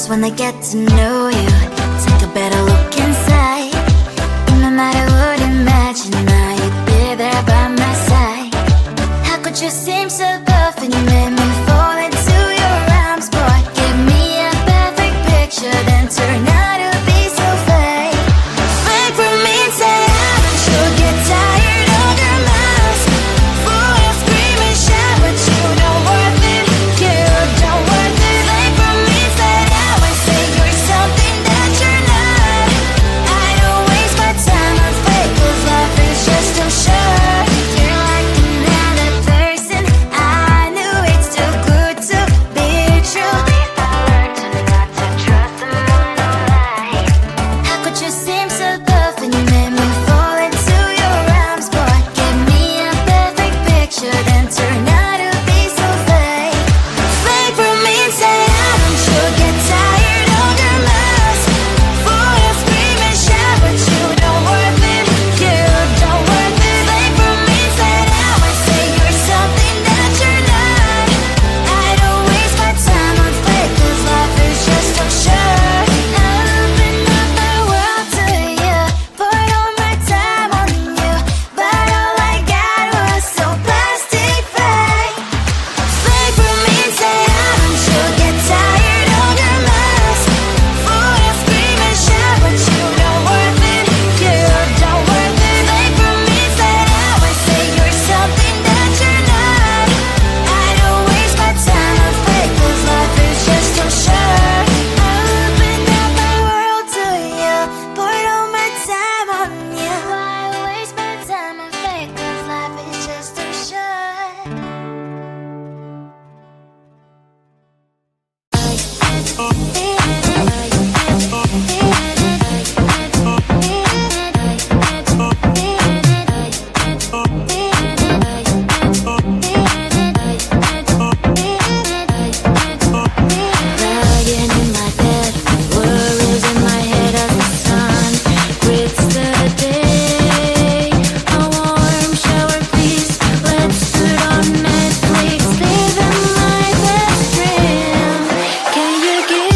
girls, when they get to know you, take a better look inside. No matter what, imagine now you'd be there by my side. How could you seem so buff and you made me fall into your arms, boy? Give me a perfect picture, then turn out to be so fake. Fake for me, say I don't you get tired of your mask. Fool, you scream and shout, but you don't worth it. You don't worth it. Fake for me, say I would say you're something that you're not. I don't waste my time on fake, 'cause life is just too short. You're like another person, I knew it's too good to be true. I learned not to trust someone no lie. How could you seem so tough and you made me fall into your arms, boy? Give me a perfect picture, then turn out to be so fake. Fake for me and say I don't you get tired of your mask. Fool, you scream and shout, but you don't worth it. You don't worth it. Fake for me, say I would say you're something that you're not. I don't waste my time on fake, 'cause life is just too short. I open up my world to you, put all my time on you, but all I got was so plastic fake. Fake for me and say I don't you get tired of your mask. Fool, you scream and shout, but you don't worth it. You don't worth it. Fake for me, say I would say you're something that you're not. I don't waste my time on fake, 'cause life is just too short. I open up my world to you, put all my time on you. Why waste my time on fake, 'cause life is just too short. Lying in my bed, worries in my head as the sun greets the day. A warm shower, please. Let's put on Netflix, living my best dream. Can you give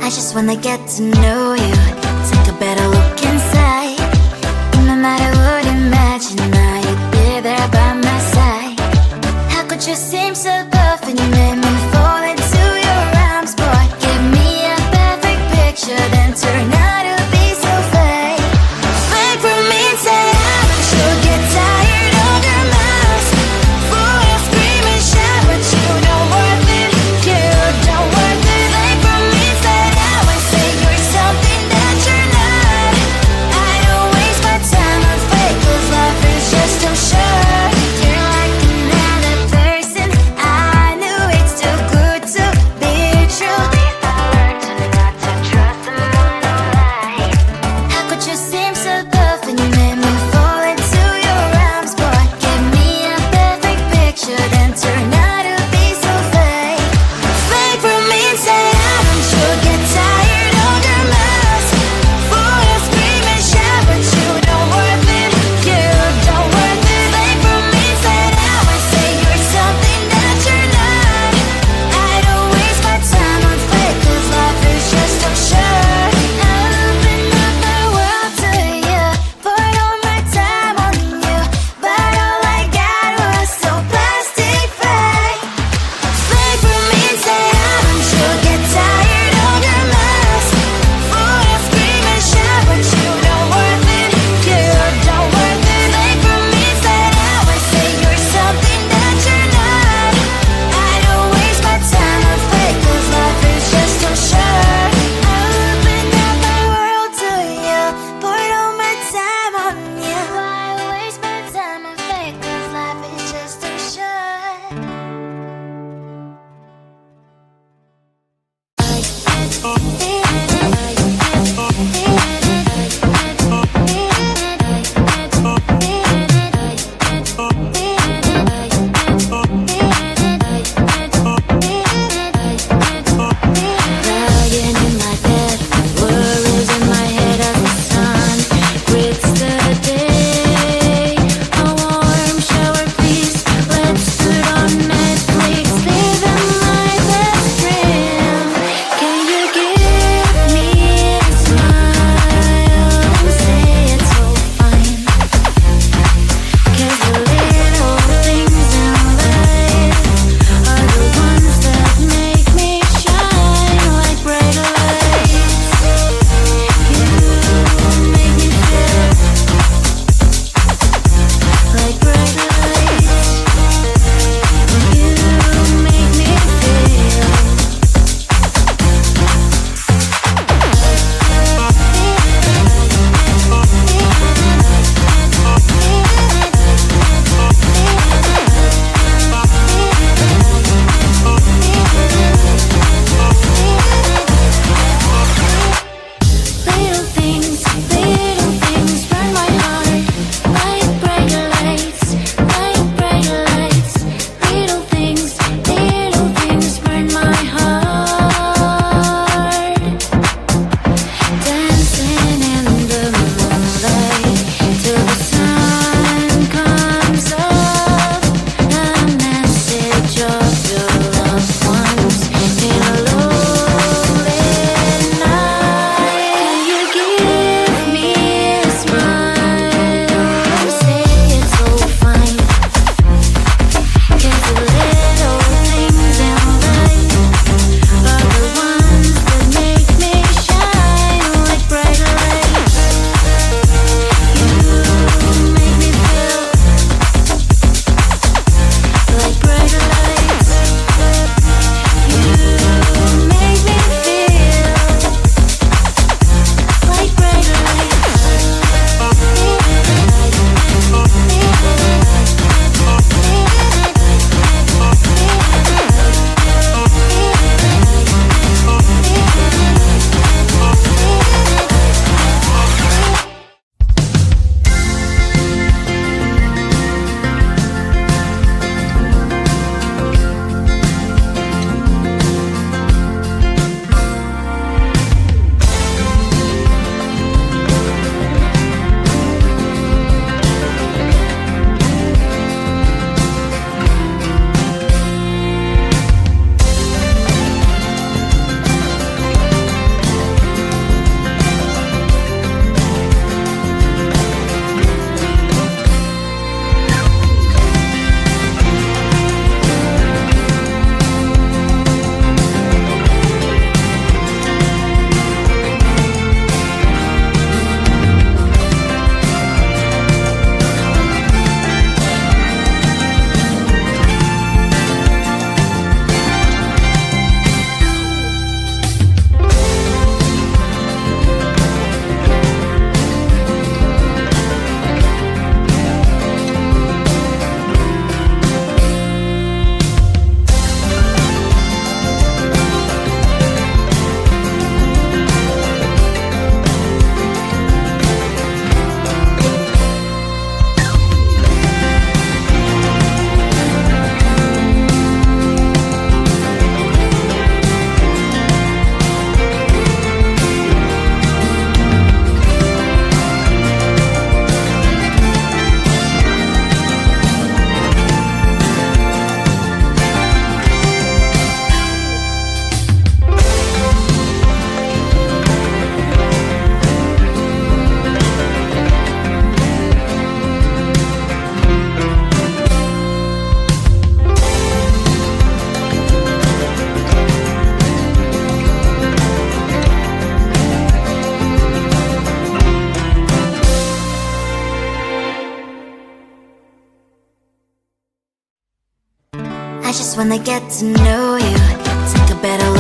I just wanna get to know you, take a better look inside. And no matter what, imagine now you'd be there by my side. How could you seem so perfect? You made me fall into your arms, boy. Give me a perfect picture, then turn out to be so fake. Fake for me, say I'm sure get tired of your mouth. Boy, scream and shout, but you don't worth it. You don't worth it. Fake for me, say I would say you're something that you're not. I don't waste my time on fake, 'cause life is just too short. You're like another person. I knew it's too good to be true. I learned to not to trust someone who lies. How could you seem so perfect? You made me fall into your arms, boy. Give me a perfect picture, then turn out to be so fake. Fake for me, say I'm sure get tired of your mouth. Boy, I scream and shout, but you don't worth it. You don't worth it. Fake for me, say I would say you're something that you're not. I don't waste my time on fake, 'cause life is just too short. I open up my world to you, poured all my time on you, but all I got was so plastic fake. Fake for me, say I'm sure get tired of your mess. Boy, I scream and shout, but you don't worth it. You don't worth it. Fake for me, say I would say you're something that you're not. I don't waste my time on fake, 'cause life is just too short. I opened up my world to you, poured all my time on you. Why waste my time on fake, 'cause life is just too short. Lying in my bed, worries in my head as the sun greets the day. A warm shower, please. Let's put on Netflix, living my best dream. Can you give I just wanna get to know you. Take a better